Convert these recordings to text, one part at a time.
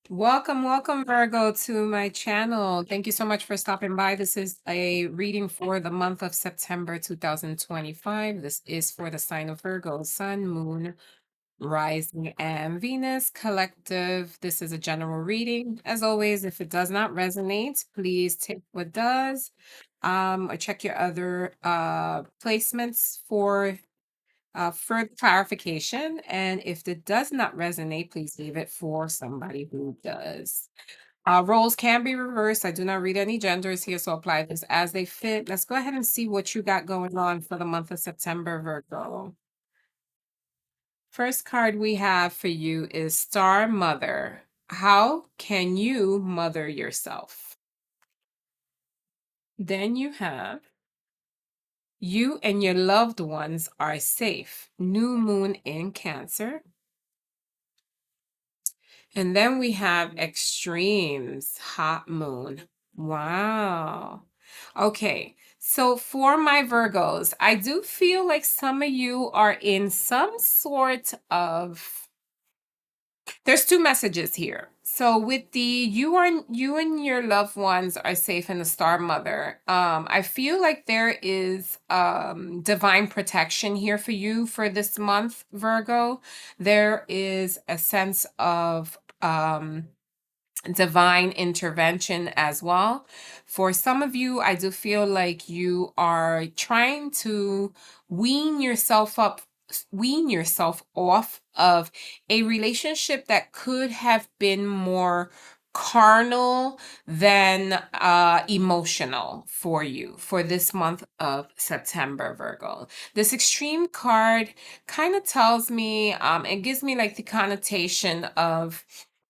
Welcome, welcome, Virgo, to my channel. Thank you so much for stopping by. This is a reading for the month of September 2025. This is for the sign of Virgo, Sun, Moon, Rising, and Venus collective. This is a general reading. As always, if it does not resonate, please take what does. Or check your other placements for further clarification. And if it does not resonate, please leave it for somebody who does. Roles can be reversed. I do not read any genders here, so apply this as they fit. Let's go ahead and see what you got going on for the month of September, Virgo. First card we have for you is Star Mother. How can you mother yourself? Then you have you and your loved ones are safe. New moon in Cancer. And then we have extremes, hot moon. Wow. Okay. So for my Virgos, I do feel like some of you are in some sort of there's two messages here. So with the you and your loved ones are safe in the Star Mother. I feel like there is divine protection here for you for this month, Virgo. There is a sense of divine intervention as well. For some of you, I do feel like you are trying to wean yourself up, wean yourself off of a relationship that could have been more carnal than emotional for you for this month of September, Virgo. This extreme card kind of tells me, it gives me like the connotation of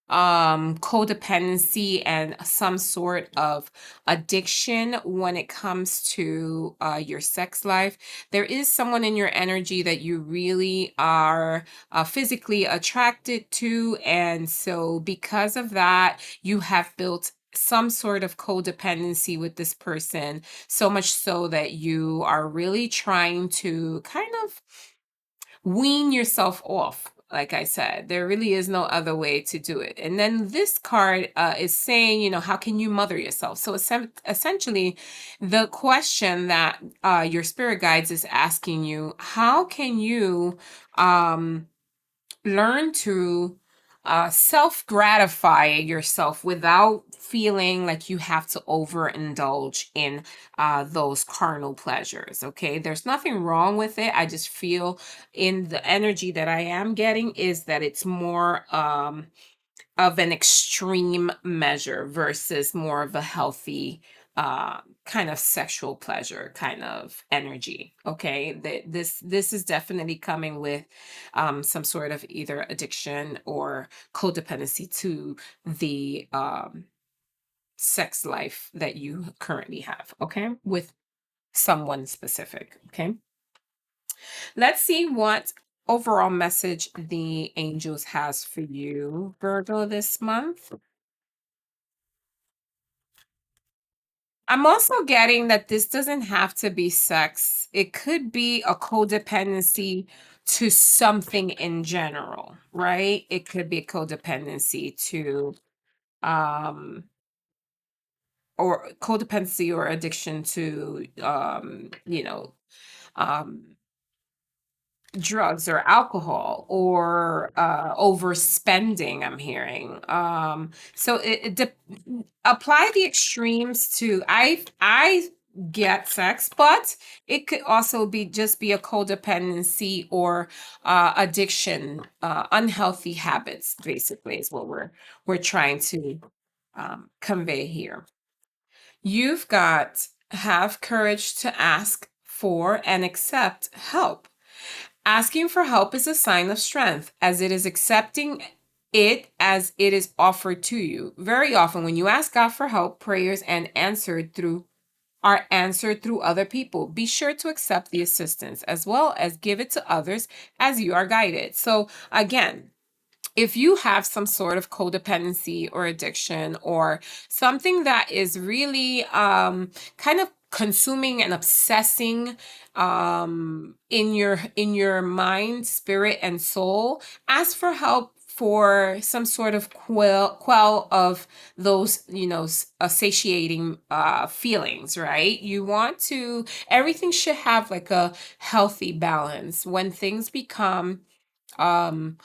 codependency and some sort of addiction when it comes to your sex life. There is someone in your energy that you really are physically attracted to, and so because of that you have built some sort of codependency with this person, so much so that you are really trying to kind of wean yourself off. Like I said, there really is no other way to do it. And then this card is saying, how can you mother yourself? So essentially, the question that your spirit guides is asking you, how can you learn to self-gratify yourself without feeling like you have to overindulge in those carnal pleasures. Okay, there's nothing wrong with it. I just feel in the energy that I am getting is that it's more of an extreme measure versus more of a healthy kind of sexual pleasure kind of energy. Okay, this is definitely coming with some sort of either addiction or codependency to the sex life that you currently have. Okay, with someone specific. Okay, let's see what overall message the angels has for you, Virgo, this month. I'm also getting that this doesn't have to be sex. It could be a codependency to something in general, right? It could be a codependency to um or codependency or addiction to um drugs or alcohol or overspending, I'm hearing. So apply the extremes to I get sex, but it could also be just be a codependency or addiction, unhealthy habits, basically, is what we're trying to convey here. You've got have courage to ask for and accept help. Asking for help is a sign of strength, as it is accepting it as it is offered to you. Very often, when you ask God for help, prayers are answered through other people. Be sure to accept the assistance as well as give it to others as you are guided. So again, if you have some sort of codependency or addiction or something that is really kind of consuming and obsessing in your mind, spirit, and soul, ask for help for some sort of quell of those, satiating feelings, right? You want to, everything should have like a healthy balance. When things become um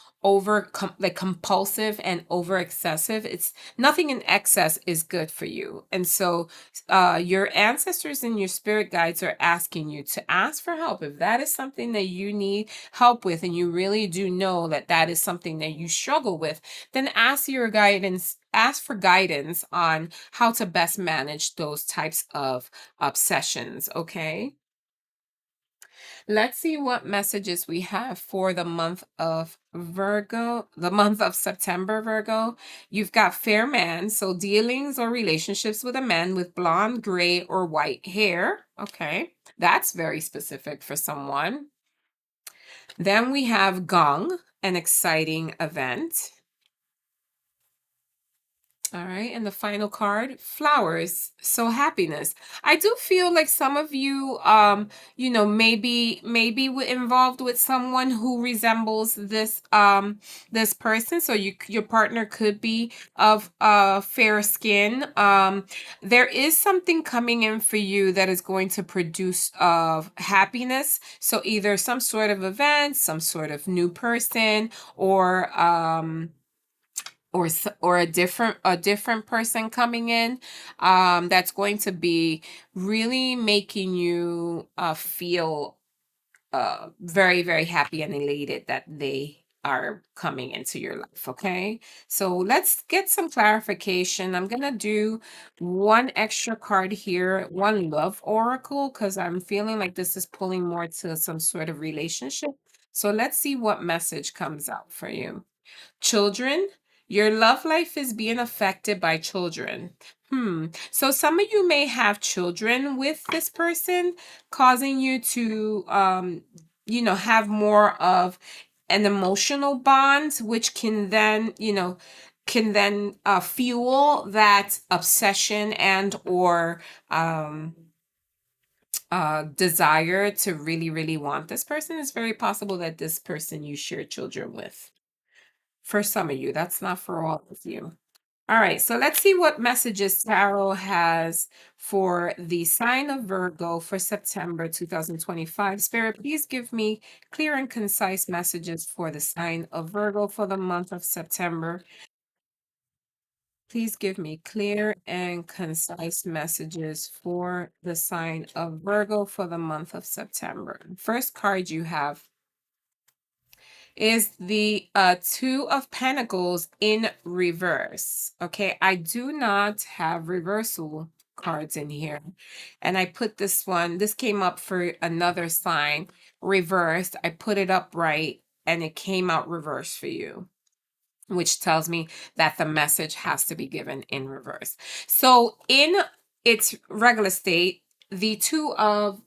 like compulsive and over excessive, it's nothing in excess is good for you. And so your ancestors and your spirit guides are asking you to ask for help. If that is something that you need help with, and you really do know that that is something that you struggle with, then ask for guidance on how to best manage those types of obsessions. Okay, let's see what messages we have for the month of Virgo, the month of September, Virgo. You've got fair man, so dealings or relationships with a man with blonde, gray, or white hair. Okay, that's very specific for someone. Then we have gong, an exciting event. All right, and the final card, flowers. So happiness. I do feel like some of you, maybe involved with someone who resembles this person. So your partner could be of fair skin. There is something coming in for you that is going to produce happiness. So either some sort of event, some sort of new person, or a different person coming in, that's going to be really making you feel very, very happy and elated that they are coming into your life. Okay, so let's get some clarification. I'm gonna do one extra card here, one love oracle, because I'm feeling like this is pulling more to some sort of relationship. So let's see what message comes out for you. Children, your love life is being affected by children. So some of you may have children with this person, causing you to, have more of an emotional bond, which can then fuel that obsession and or desire to really, really want this person. It's very possible that this person you share children with. For some of you, that's not for all of you. All right, so let's see what messages Tarot has for the sign of Virgo for September 2025. Spirit, please give me clear and concise messages for the sign of Virgo for the month of September. Please give me clear and concise messages for the sign of Virgo for the month of September. First card you have is the Two of Pentacles in reverse. Okay, I do not have reversal cards in here. And I put this came up for another sign, reversed. I put it upright and it came out reverse for you, which tells me that the message has to be given in reverse. So in its regular state, the two of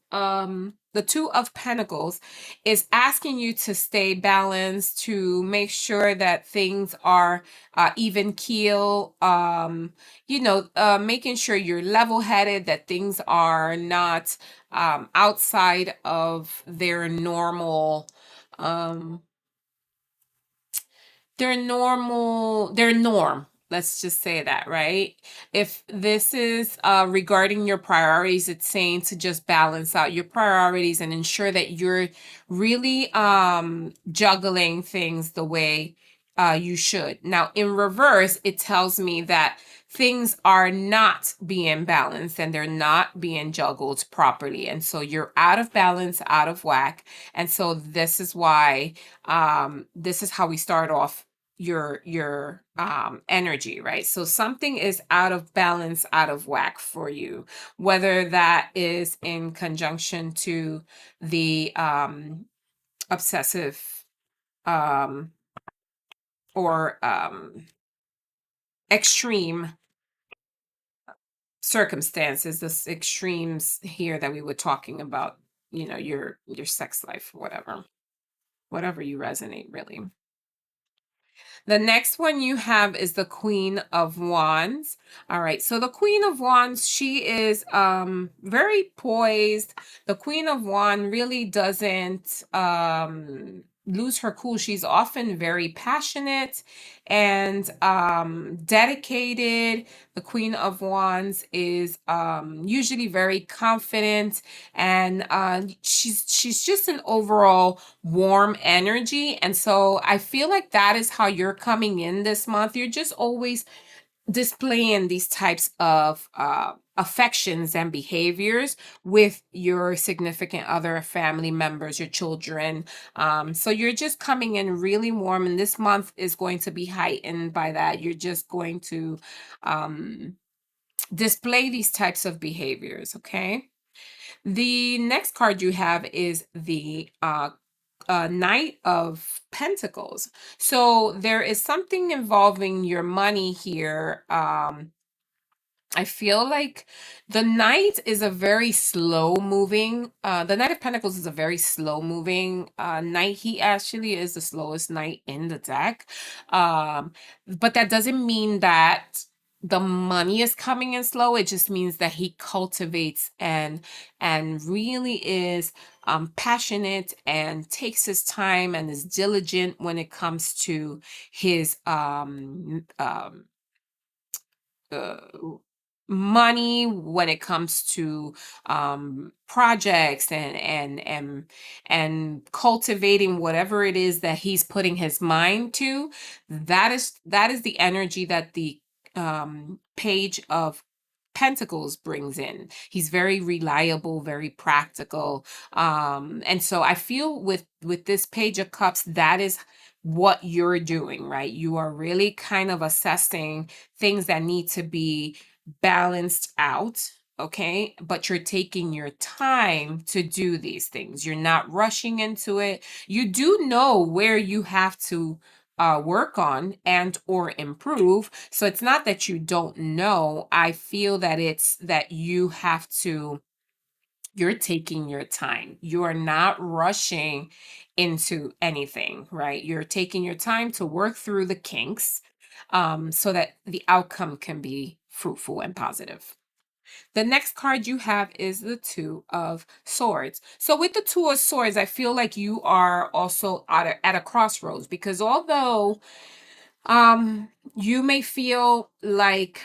Pentacles is asking you to stay balanced, to make sure that things are even keel, making sure you're level-headed, that things are not outside of um, their norm. Let's just say that, right? If this is regarding your priorities, it's saying to just balance out your priorities and ensure that you're really juggling things the way you should. Now, in reverse, it tells me that things are not being balanced and they're not being juggled properly. And so you're out of balance, out of whack. And so this is why this is how we start off your energy, right? So something is out of balance, out of whack for you, whether that is in conjunction to the obsessive um or extreme circumstances, the extremes here that we were talking about, your sex life, whatever you resonate, really. The next one you have is the Queen of Wands. All right, so the Queen of Wands, she is very poised. The Queen of Wands really doesn't lose her cool. She's often very passionate and dedicated. The Queen of Wands is usually very confident, and she's just an overall warm energy. And so I feel like that is how you're coming in this month. You're just always displaying these types of affections and behaviors with your significant other, family members, your children. So you're just coming in really warm, and this month is going to be heightened by that. You're just going to um, display these types of behaviors, okay? The next card you have is the Knight of Pentacles. So there is something involving your money here. I feel like the knight is a very slow moving, the Knight of Pentacles is a very slow moving knight. He actually is the slowest knight in the deck. But that doesn't mean that the money is coming in slow. It just means that he cultivates and really is passionate and takes his time and is diligent when it comes to his uh, money, when it comes to projects and cultivating whatever it is that he's putting his mind to. That is the energy that the Page of Pentacles brings in. He's very reliable, very practical. And so I feel with this Page of Cups, that is what you're doing, right? You are really kind of assessing things that need to be balanced out, okay? But you're taking your time to do these things. You're not rushing into it. You do know where you have to work on and or improve. So it's not that you don't know. I feel that it's that you have to, you're taking your time. You are not rushing into anything, right? You're taking your time to work through the kinks, so that the outcome can be fruitful and positive. The next card you have is the Two of Swords. So with the Two of Swords, I feel like you are also at a crossroads, because although you may feel like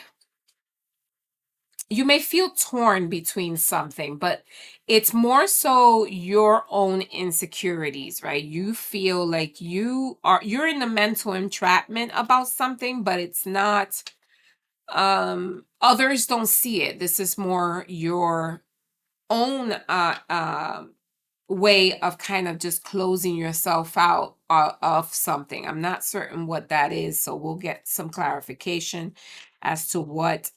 you may feel torn between something, but it's more so your own insecurities, right? You feel like you're in a mental entrapment about something, but it's not, others don't see it. This is more your own way of kind of just closing yourself out of something. I'm not certain what that is, so we'll get some clarification as to what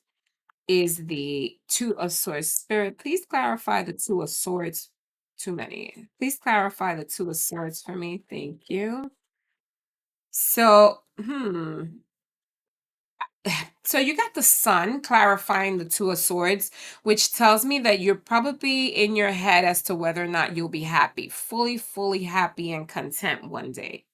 is the Two of Swords. Spirit, please clarify the Two of Swords. Too many. Please clarify the Two of Swords for me. Thank you. So, so you got the Sun clarifying the Two of Swords, which tells me that you're probably in your head as to whether or not you'll be happy, fully happy and content one day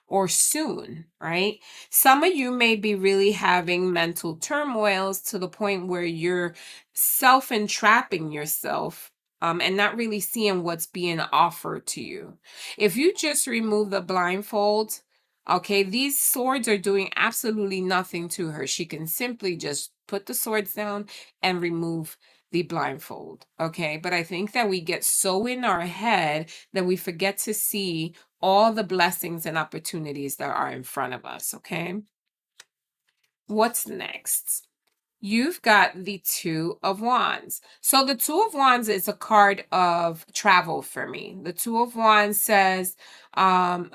or soon, right? Some of you may be really having mental turmoils to the point where you're self-entrapping yourself, and not really seeing what's being offered to you. If you just remove the blindfold, okay, these swords are doing absolutely nothing to her. She can simply just put the swords down and remove the blindfold, okay? But I think that we get so in our head that we forget to see all the blessings and opportunities that are in front of us, okay? What's next? You've got the Two of Wands. So the Two of Wands is a card of travel for me. The Two of Wands says, I'm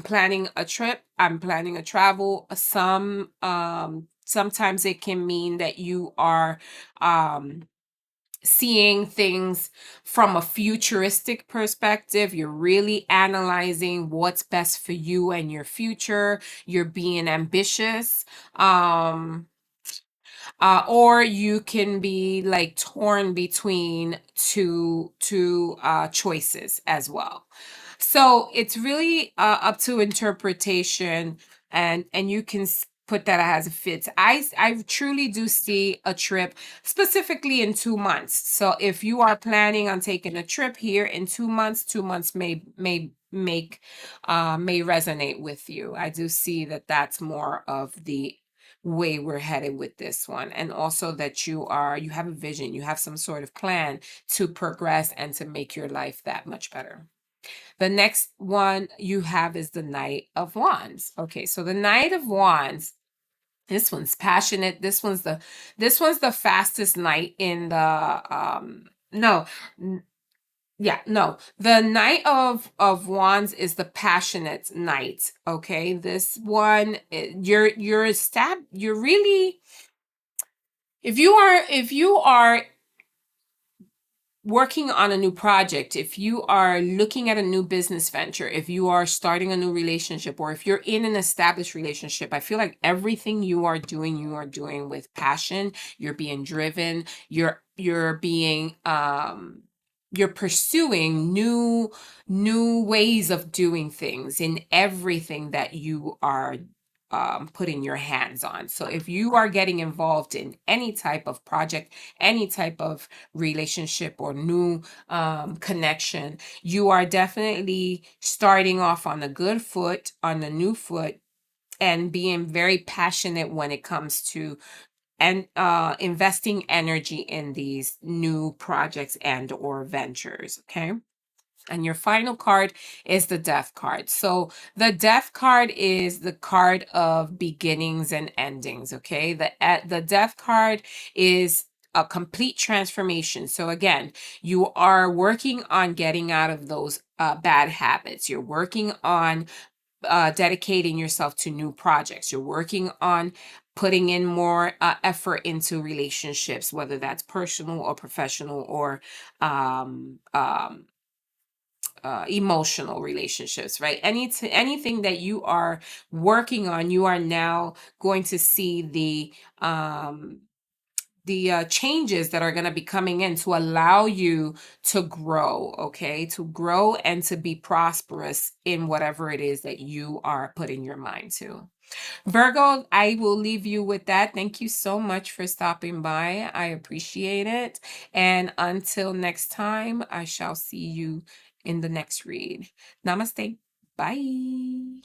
planning a trip, I'm planning a travel. Sometimes it can mean that you are seeing things from a futuristic perspective. You're really analyzing what's best for you and your future. You're being ambitious. Or you can be like torn between two choices as well. So it's really up to interpretation, and you can put that as it fits. I truly do see a trip specifically in 2 months. So if you are planning on taking a trip here in 2 months, 2 months may may resonate with you. I do see that that's more of the way we're headed with this one. And also that you have a vision, you have some sort of plan to progress and to make your life that much better. The next one you have is the Knight of Wands. Okay, so the Knight of Wands, this one's passionate. This one's the fastest knight in the no, yeah, no. The Knight of Wands is the passionate knight. Okay, this one, you're really, if you are working on a new project, if you are looking at a new business venture, if you are starting a new relationship, or if you're in an established relationship, I feel like everything you are doing with passion. You're being driven. You're being you're pursuing new ways of doing things in everything that you are putting your hands on. So if you are getting involved in any type of project, any type of relationship or new connection, you are definitely starting off on a good foot, on a new foot, and being very passionate when it comes to and investing energy in these new projects and or ventures. Okay. And your final card is the Death card. So the Death card is the card of beginnings and endings. Okay. The Death card is a complete transformation. So again, you are working on getting out of those bad habits. You're working on dedicating yourself to new projects. You're working on putting in more effort into relationships, whether that's personal or professional or um, um, emotional relationships, right? Anything that you are working on, you are now going to see the changes that are going to be coming in to allow you to grow, okay? To grow and to be prosperous in whatever it is that you are putting your mind to. Virgo, I will leave you with that. Thank you so much for stopping by. I appreciate it. And until next time, I shall see you in the next read. Namaste. Bye.